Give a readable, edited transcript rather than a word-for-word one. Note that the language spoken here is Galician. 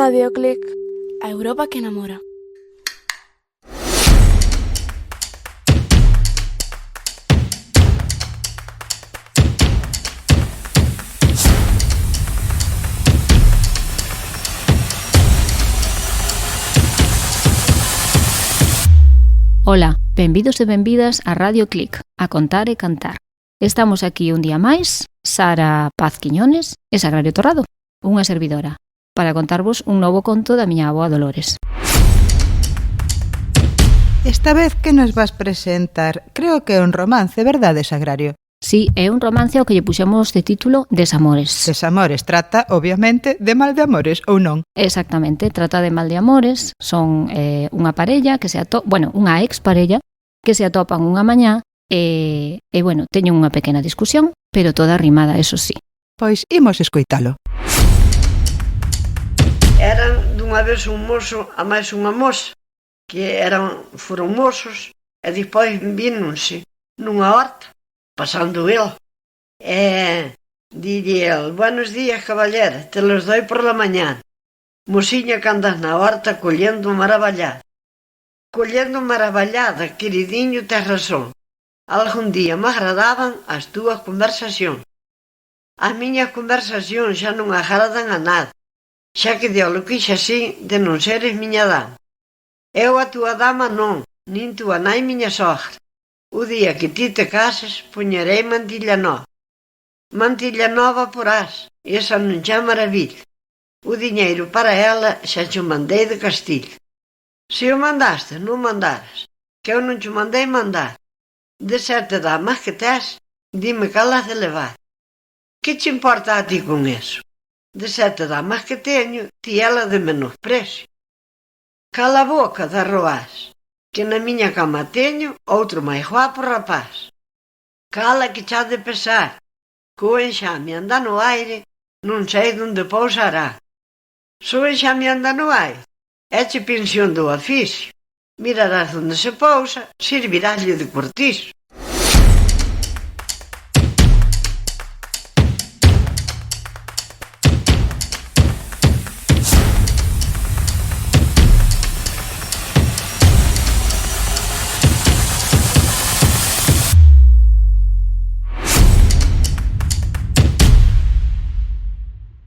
Radio Click, a Europa que enamora. Ola, benvidos e benvidas a Radio Click, a contar e cantar. Estamos aquí un día máis, Sara Paz Quiñones e Sagrario Torrado, unha servidora, para contarvos un novo conto da miña avoa Dolores. Esta vez que nos vas presentar, creo que é un romance, verdade, Sagrario? Sí, é un romance ao que lle puxemos de título Desamores. Desamores trata, obviamente, de mal de amores, ou non? Exactamente, trata de mal de amores, son unha parella que se unha ex parella que se atopan unha mañá e teñen unha pequena discusión, pero toda rimada, eso sí. Pois imos escoitalo. Eran dunha vez un mozo a máis unha moza, que foron mozos e despois vínonse nunha horta, pasando el. E dille el: "Buenos días, caballera, te los doy por la mañana. Mosiña, que andas na horta collendo maravallada. Collendo maravallada, queridiño, tes razón. Algún día me agradaban as túas conversacións. As miñas conversacións xa non agradan a nada, xa que Dios quixe así de non seres miña dama. Eu a túa dama non, nin túa nai miña sogra. O día que ti te cases, poñerei mantilla nova. Mantilla nova porás, esa non xa maravilla. O diñeiro para ela xa cho mandei de Castillo. Se o mandaste, non mandaras, que eu non cho mandei mandar. De 7 damas que tes, dime cal has de levar. Que che importa a ti con eso? De 7 damas que teño, ti ela de menosprecio. Cala a boca da roás, que na miña cama teño outro máis guapo rapaz. Cala que xa de pesar, que o enxame anda no aire, non sei donde pousará. Se o enxame anda no aire, éche pensión do oficio. Mirarás onde se pousa, serviráslle de cortizo.